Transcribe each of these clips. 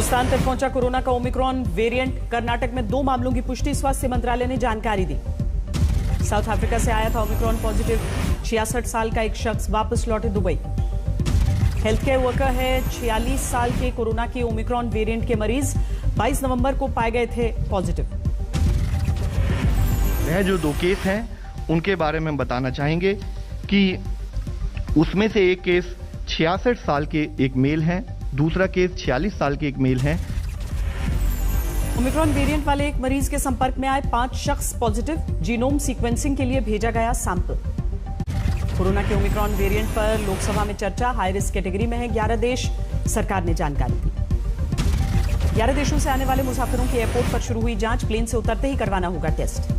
हिंदुस्तान तक पहुंचा कोरोना का ओमिक्रॉन वेरिएंट। कर्नाटक में 2 मामलों की पुष्टि, स्वास्थ्य मंत्रालय ने जानकारी दी। साउथ अफ्रीका से आया था ओमिक्रॉन पॉजिटिव 66 साल का एक शख्स, वापस लौटे दुबई। हेल्थ केयर वर्कर है 46 साल के कोरोना के ओमिक्रॉन वेरिएंट के मरीज, 22 नवंबर को पाए गए थे पॉजिटिव। वह जो 2 केस हैं उनके बारे में बताना चाहेंगे कि उसमें से एक केस 66 साल के एक मेल हैं, दूसरा केस 46 साल के एक मेल हैं। ओमिक्रॉन वेरिएंट वाले एक मरीज के संपर्क में आए 5 शख्स पॉजिटिव, जीनोम सीक्वेंसिंग के लिए भेजा गया सैंपल। कोरोना के ओमिक्रॉन वेरिएंट पर लोकसभा में चर्चा, हाई रिस्क कैटेगरी में है 11 देश, सरकार ने जानकारी दी। 11 देशों से आने वाले मुसाफिरों की एयरपोर्ट पर शुरू हुई जांच, प्लेन से उतरते ही करवाना होगा टेस्ट।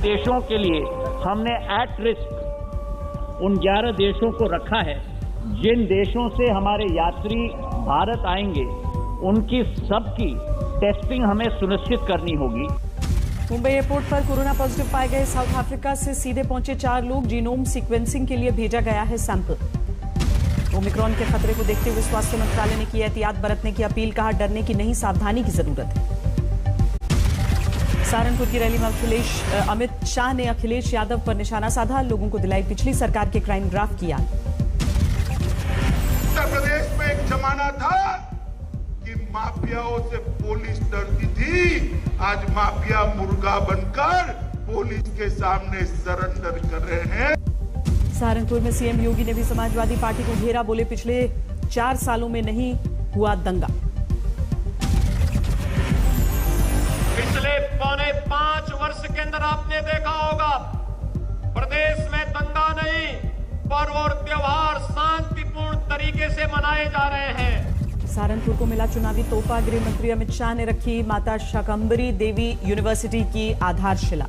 देशों के लिए हमने एट रिस्क उन 11 देशों को रखा है। जिन देशों से हमारे यात्री भारत आएंगे उनकी सबकी टेस्टिंग हमें सुनिश्चित करनी होगी। मुंबई एयरपोर्ट पर कोरोना पॉजिटिव पाए गए साउथ अफ्रीका से सीधे पहुंचे 4 लोग, जीनोम सीक्वेंसिंग के लिए भेजा गया है सैंपल। ओमिक्रॉन के खतरे को देखते हुए स्वास्थ्य मंत्रालय ने की एहतियात बरतने की अपील, कहा डरने की नहीं, सावधानी की जरूरत है। सहारनपुर की रैली में अमित शाह ने अखिलेश यादव पर निशाना साधा, लोगों को दिलाई पिछली सरकार के क्राइम ग्राफ की याद। उत्तर प्रदेश में एक जमाना था कि माफियाओं से पुलिस डरती थी, आज माफिया मुर्गा बनकर पुलिस के सामने सरेंडर कर रहे हैं। सहारनपुर में सीएम योगी ने भी समाजवादी पार्टी को घेरा, बोले पिछले 4 सालों में नहीं हुआ दंगा। पिछले 4.5 वर्ष के अंदर आपने देखा होगा प्रदेश में दंगा नहीं, पर्व और त्योहार शांतिपूर्ण तरीके से मनाए जा रहे हैं। सहारनपुर को मिला चुनावी तोहफा, गृह मंत्री अमित शाह ने रखी माता शाकंभरी देवी यूनिवर्सिटी की आधारशिला।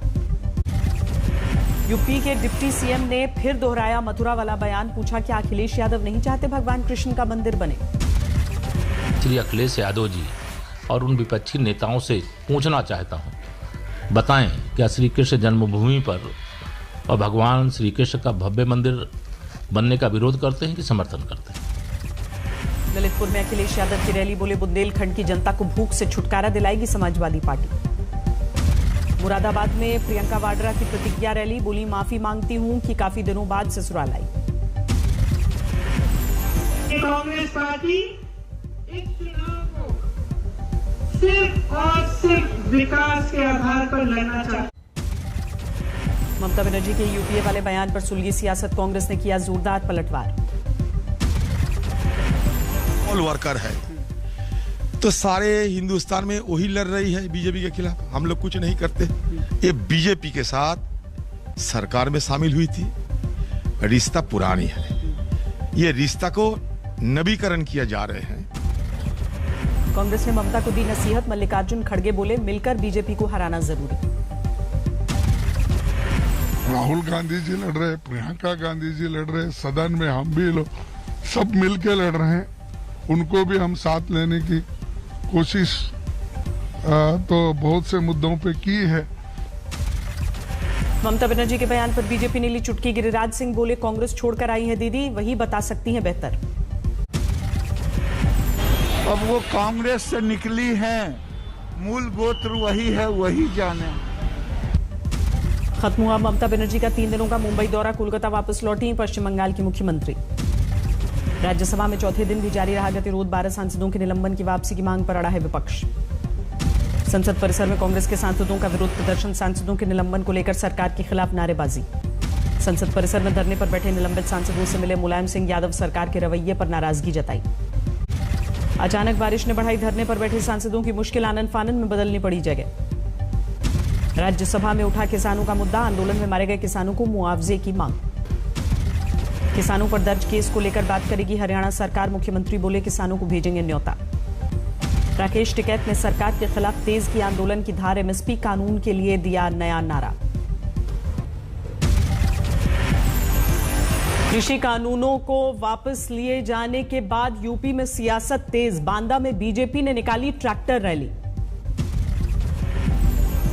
यूपी के डिप्टी सीएम ने फिर दोहराया मथुरा वाला बयान, पूछा क्या अखिलेश यादव नहीं चाहते भगवान कृष्ण का मंदिर बने। श्री अखिलेश यादव जी और उन विपक्षी नेताओं से पूछना चाहता हूं, बताएं क्या श्री कृष्ण जन्मभूमि पर और भगवान श्री कृष्ण का भव्य मंदिर बनने का विरोध करते हैं कि समर्थन करते हैं। ललितपुर में अखिलेश यादव की रैली, बोले बुंदेलखंड की जनता को भूख से छुटकारा दिलाएगी समाजवादी पार्टी। मुरादाबाद में प्रियंका वाड्रा की प्रतिज्ञा रैली, बोली माफी मांगती हूं कि काफी दिनों बाद ससुराल आई। कांग्रेस पार्टी इस चुनाव को सिर्फ और सिर्फ विकास के आधार पर लड़ना चाहती। ममता बनर्जी के यूपीए वाले बयान पर सुलगी सियासत, कांग्रेस ने किया जोरदार पलटवार। ऑल वर्कर है तो सारे हिंदुस्तान में वही लड़ रही है बीजेपी के खिलाफ, हम लोग कुछ नहीं करते। ये बीजेपी के साथ सरकार में शामिल हुई थी, रिश्ता पुरानी है, ये रिश्ता को नवीकरण किया जा रहे हैं। कांग्रेस ने ममता को दी नसीहत, मल्लिकार्जुन खड़गे बोले मिलकर बीजेपी को हराना जरूरी। राहुल गांधी जी लड़ रहे, प्रियंका गांधी जी लड़ रहे, सदन में हम भी लोग सब मिलके लड़ रहे हैं, उनको भी हम साथ लेने की कोशिश तो बहुत से मुद्दों पे की है। ममता बनर्जी के बयान पर बीजेपी ने ली चुटकी, गिरिराज सिंह बोले कांग्रेस छोड़कर आई है दीदी, वही बता सकती हैं बेहतर। अब वो कांग्रेस से निकली हैं, मूल गोत्र वही है, वही जाने। खत्म हुआ ममता बनर्जी का 3 दिनों का मुंबई दौरा, कोलकाता वापस लौटी पश्चिम बंगाल की मुख्यमंत्री। राज्यसभा में चौथे दिन भी जारी रहा गतिरोध, 12 सांसदों के निलंबन की वापसी की मांग पर अड़ा है विपक्ष। संसद परिसर में कांग्रेस के सांसदों का विरोध प्रदर्शन, सांसदों के निलंबन को लेकर सरकार के खिलाफ नारेबाजी। संसद परिसर में धरने पर बैठे निलंबित सांसदों से मिले मुलायम सिंह यादव, सरकार के रवैये पर नाराजगी जताई। अचानक बारिश ने बढ़ाई धरने पर बैठे सांसदों की मुश्किल, आनन फानन में बदलनी पड़ी जगह। राज्यसभा में उठा किसानों का मुद्दा, आंदोलन में मारे गए किसानों को मुआवजे की मांग। किसानों पर दर्ज केस को लेकर बात करेगी हरियाणा सरकार, मुख्यमंत्री बोले किसानों को भेजेंगे न्योता। राकेश टिकैत ने सरकार के खिलाफ तेज की आंदोलन की धार, एमएसपी कानून के लिए दिया नया नारा। कृषि कानूनों को वापस लिए जाने के बाद यूपी में सियासत तेज, बांदा में बीजेपी ने निकाली ट्रैक्टर रैली।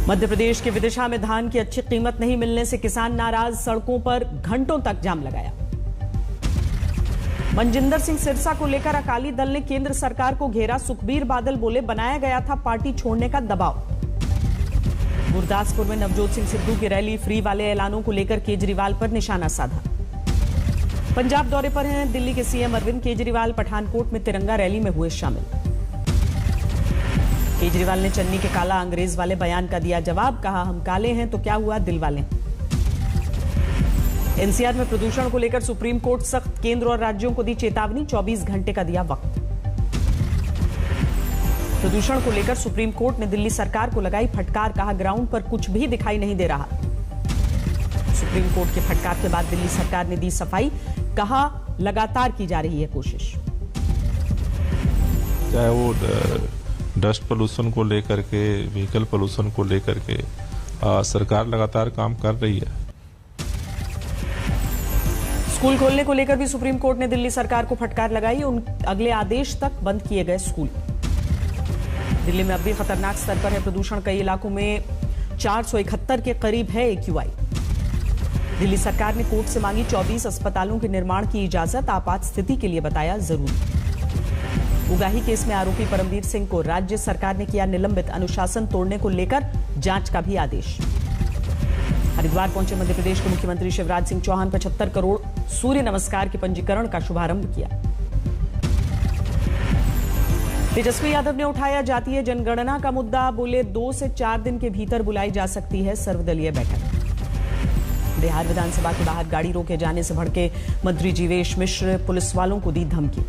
मध्य प्रदेश के विदिशा में धान की अच्छी कीमत नहीं मिलने से किसान नाराज, सड़कों पर घंटों तक जाम लगाया। मनजिंदर सिंह सिरसा को लेकर अकाली दल ने केंद्र सरकार को घेरा। सुखबीर बादल बोले बनाया गया था पार्टी छोड़ने का दबाव। गुरदासपुर में नवजोत सिंह सिद्धू की रैली, फ्री वाले ऐलानों को लेकर केजरीवाल पर निशाना साधा। पंजाब दौरे पर हैं दिल्ली के सीएम अरविंद केजरीवाल। पठानकोट में तिरंगा रैली में हुए शामिल। केजरीवाल ने चन्नी के काला अंग्रेज वाले बयान का दिया जवाब। कहा हम काले हैं तो क्या हुआ, दिल वाले। एनसीआर में प्रदूषण को लेकर सुप्रीम कोर्ट सख्त, केंद्र और राज्यों को दी चेतावनी। 24 घंटे का दिया वक्त। प्रदूषण को लेकर सुप्रीम कोर्ट ने दिल्ली सरकार को लगाई फटकार। कहा ग्राउंड पर कुछ भी दिखाई नहीं दे रहा। सुप्रीम कोर्ट के फटकार के बाद दिल्ली सरकार ने दी सफाई। कहा लगातार की जा रही है कोशिश। चाहे वो डस्ट पोल्यूशन को लेकर के, व्हीकल पोल्यूशन को लेकर के सरकार लगातार काम कर रही है। स्कूल खोलने को लेकर भी सुप्रीम कोर्ट ने दिल्ली सरकार को फटकार लगाई। अगले आदेश तक बंद किए गए स्कूल। दिल्ली में अब भी खतरनाक स्तर पर है प्रदूषण। कई इलाकों में 471 के करीब है AQI। दिल्ली सरकार ने कोर्ट से मांगी 24 अस्पतालों के निर्माण की इजाजत। आपात स्थिति के लिए बताया जरूरी। उगाही केस में आरोपी परमवीर सिंह को राज्य सरकार ने किया निलंबित। अनुशासन तोड़ने को लेकर जांच का भी आदेश। हरिद्वार पहुंचे मध्य प्रदेश के मुख्यमंत्री शिवराज सिंह चौहान 75 करोड़ सूर्य नमस्कार के पंजीकरण का शुभारंभ किया। तेजस्वी यादव ने उठाया जातीय जनगणना का मुद्दा। बोले 2 से 4 दिन के भीतर बुलाई जा सकती है सर्वदलीय बैठक। बिहार विधानसभा के बाहर गाड़ी रोके जाने से भड़के मंत्री जीवेश मिश्र, पुलिस वालों को दी धमकी।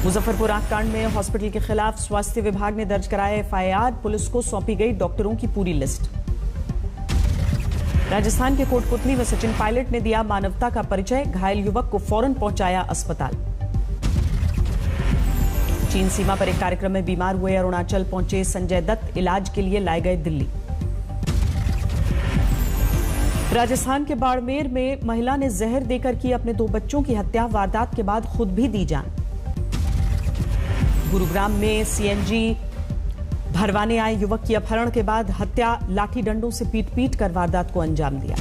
मुजफ्फरपुर आगकांड में हॉस्पिटल के खिलाफ स्वास्थ्य विभाग ने दर्ज कराया FIR। पुलिस को सौंपी गई डॉक्टरों की पूरी लिस्ट। राजस्थान के कोटपुतली में सचिन पायलट ने दिया मानवता का परिचय। घायल युवक को फौरन पहुंचाया अस्पताल। चीन सीमा पर एक कार्यक्रम में बीमार हुए अरुणाचल पहुंचे संजय दत्त, इलाज के लिए लाए गए दिल्ली। राजस्थान के बाड़मेर में महिला ने जहर देकर की अपने 2 बच्चों की हत्या। वारदात के बाद खुद भी दी जान। गुरुग्राम में CNG भरवाने आए युवक की अपहरण के बाद हत्या। लाठी डंडों से पीट कर वारदात को अंजाम दिया।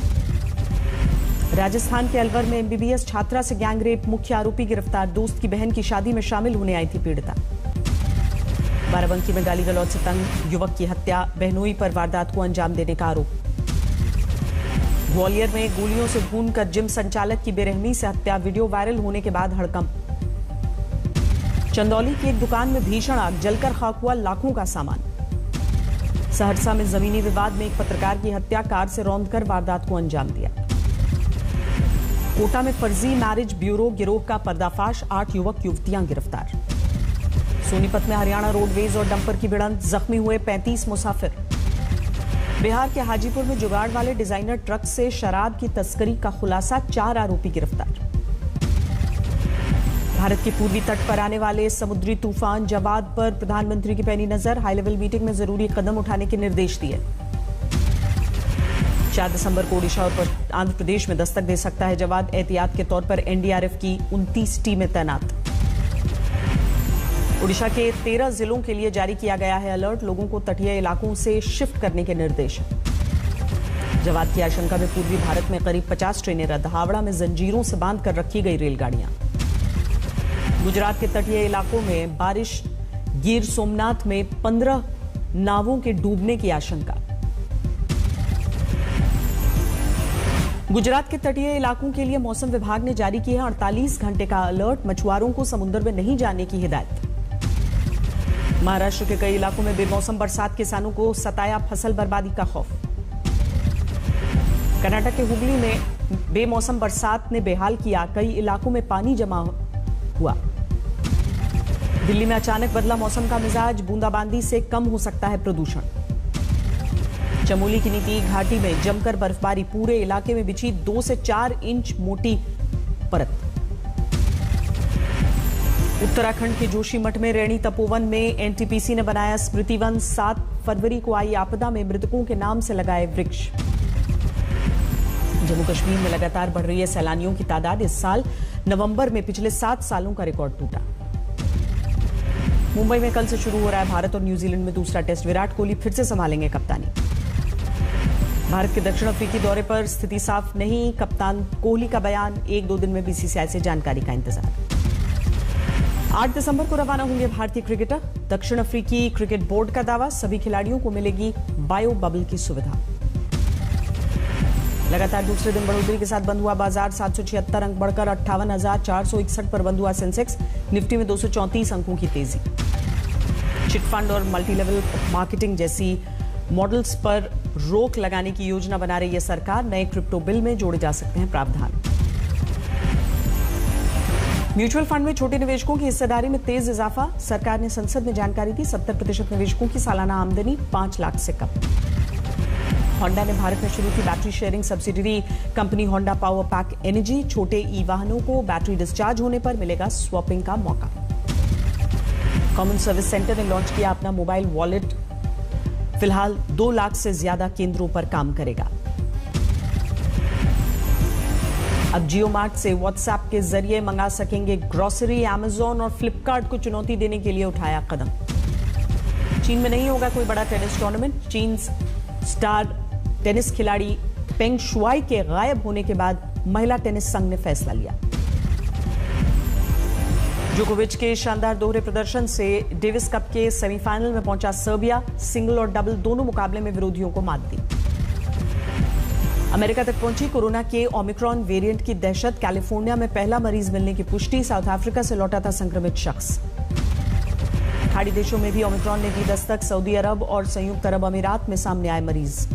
राजस्थान के अलवर में MBBS छात्रा से गैंगरेप, मुख्य आरोपी गिरफ्तार। दोस्त की बहन की शादी में शामिल होने आई थी पीड़िता। बाराबंकी में गाली गलौज से तंग युवक की हत्या। बहनोई पर वारदात को अंजाम देने का आरोप। ग्वालियर में गोलियों से भूनकर जिम संचालक की बेरहमी से हत्या। वीडियो वायरल होने के बाद हड़कंप। चंदौली की एक दुकान में भीषण आग, जलकर खाक हुआ लाखों का सामान। सहरसा में जमीनी विवाद में एक पत्रकार की हत्या। कार से रौंदकर वारदात को अंजाम दिया। कोटा में फर्जी मैरिज ब्यूरो गिरोह का पर्दाफाश। 8 युवक युवतियां गिरफ्तार। सोनीपत में हरियाणा रोडवेज और डंपर की भिड़ंत, जख्मी हुए 35 मुसाफिर। बिहार के हाजीपुर में जुगाड़ वाले डिजाइनर ट्रक से शराब की तस्करी का खुलासा। 4 आरोपी गिरफ्तार। भारत के पूर्वी तट पर आने वाले समुद्री तूफान जवाद पर प्रधानमंत्री की पैनी नजर। हाई लेवल मीटिंग में जरूरी कदम उठाने के निर्देश दिए। 4 दिसंबर को ओडिशा और आंध्र प्रदेश में दस्तक दे सकता है जवाद। एहतियात के तौर पर NDRF की 29 टीमें तैनात। ओडिशा के 13 जिलों के लिए जारी किया गया है अलर्ट। लोगों को तटीय इलाकों से शिफ्ट करने के निर्देश। जवाद की आशंका में पूर्वी भारत में करीब 50 ट्रेनें रद्द। हावड़ा में जंजीरों से बांधकर रखी गई रेलगाड़ियां। गुजरात के तटीय इलाकों में बारिश। गिर सोमनाथ में 15 नावों के डूबने की आशंका। गुजरात के तटीय इलाकों के लिए मौसम विभाग ने जारी किया 48 घंटे का अलर्ट। मछुआरों को समुद्र में नहीं जाने की हिदायत। महाराष्ट्र के कई इलाकों में बेमौसम बरसात, किसानों को सताया फसल बर्बादी का खौफ। कर्नाटक के हुगली में बेमौसम बरसात ने बेहाल किया, कई इलाकों में पानी जमा हुआ। दिल्ली में अचानक बदला मौसम का मिजाज, बूंदाबांदी से कम हो सकता है प्रदूषण। चमोली की नीति घाटी में जमकर बर्फबारी, पूरे इलाके में बिछी 2 से 4 इंच मोटी परत। उत्तराखंड के जोशीमठ में रैणी तपोवन में एनटीपीसी ने बनाया स्मृतिवन। 7 फरवरी को आई आपदा में मृतकों के नाम से लगाए वृक्ष। जम्मू कश्मीर में लगातार बढ़ रही है सैलानियों की तादाद। इस साल नवंबर में पिछले 7 सालों का रिकॉर्ड टूटा। मुंबई में कल से शुरू हो रहा है भारत और न्यूजीलैंड में दूसरा टेस्ट। विराट कोहली फिर से संभालेंगे कप्तानी। भारत के दक्षिण अफ्रीकी दौरे पर स्थिति साफ नहीं, कप्तान कोहली का बयान, 1-2 दिन में बीसीसीआई से जानकारी का इंतजार। 8 दिसंबर को रवाना होंगे भारतीय क्रिकेटर। दक्षिण अफ्रीकी क्रिकेट बोर्ड का दावा, सभी खिलाड़ियों को मिलेगी बायो बबल की सुविधा। लगातार दूसरे दिन बढ़ोतरी के साथ बंद हुआ बाजार, 776 अंक बढ़कर 58,461 पर बंद हुआ सेंसेक्स। निफ्टी में 234 अंकों की तेजी। चिटफंड और मल्टी लेवल मार्केटिंग जैसी मॉडल्स पर रोक लगाने की योजना बना रही है सरकार। नए क्रिप्टो बिल में जोड़े जा सकते हैं प्रावधान। म्यूचुअल फंड में छोटे निवेशकों की हिस्सेदारी में तेज इजाफा, सरकार ने संसद में जानकारी दी। 70% निवेशकों की सालाना आमदनी 5 लाख से कम। होंडा ने भारत में शुरू की battery sharing subsidiary company Honda power pack energy. छोटे ई वाहनों को बैटरी डिस्चार्ज होने पर मिलेगा स्वैपिंग का मौका। कॉमन सर्विस सेंटर ने लॉन्च किया अपना मोबाइल वॉलेट, फिलहाल 2 लाख से ज्यादा केंद्रों पर काम करेगा। अब जियो मार्ट से व्हाट्सएप के जरिए मंगा सकेंगे ग्रोसरी। अमेजॉन और फ्लिपकार्ट को चुनौती देने के लिए उठाया कदम। चीन में नहीं होगा कोई बड़ा टेनिस टूर्नामेंट। चीन स्टार टेनिस खिलाड़ी पेंग शुआई के गायब होने के बाद महिला टेनिस संघ ने फैसला लिया। जोकोविच के शानदार दोहरे प्रदर्शन से डेविस कप के सेमीफाइनल में पहुंचा सर्बिया। सिंगल और डबल दोनों मुकाबले में विरोधियों को मात दी। अमेरिका तक पहुंची कोरोना के ओमिक्रॉन वेरिएंट की दहशत। कैलिफोर्निया में पहला मरीज मिलने की पुष्टि। साउथ अफ्रीका से लौटा था संक्रमित शख्स। खाड़ी देशों में भी ओमिक्रॉन ने दी दस्तक। सऊदी अरब और संयुक्त अरब अमीरात में सामने आए मरीज।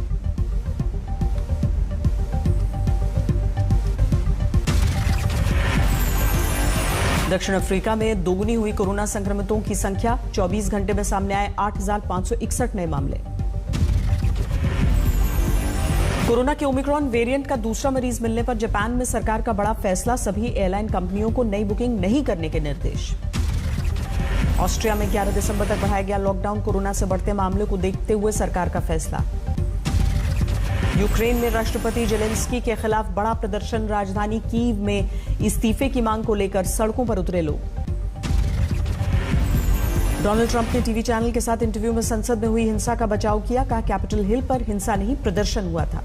दक्षिण अफ्रीका में दोगुनी हुई कोरोना संक्रमितों की संख्या। 24 घंटे में सामने आए 8,561 नए मामले। कोरोना के ओमिक्रॉन वेरिएंट का दूसरा मरीज मिलने पर जापान में सरकार का बड़ा फैसला। सभी एयरलाइन कंपनियों को नई बुकिंग नहीं करने के निर्देश। ऑस्ट्रिया में 11 दिसंबर तक बढ़ाया गया लॉकडाउन। कोरोना से बढ़ते मामलों को देखते हुए सरकार का फैसला। यूक्रेन में राष्ट्रपति जेलेंस्की के खिलाफ बड़ा प्रदर्शन। राजधानी कीव में इस्तीफे की मांग को लेकर सड़कों पर उतरे लोग। डोनाल्ड ट्रंप ने टीवी चैनल के साथ इंटरव्यू में संसद में हुई हिंसा का बचाव किया। कहा कैपिटल हिल पर हिंसा नहीं, प्रदर्शन हुआ था।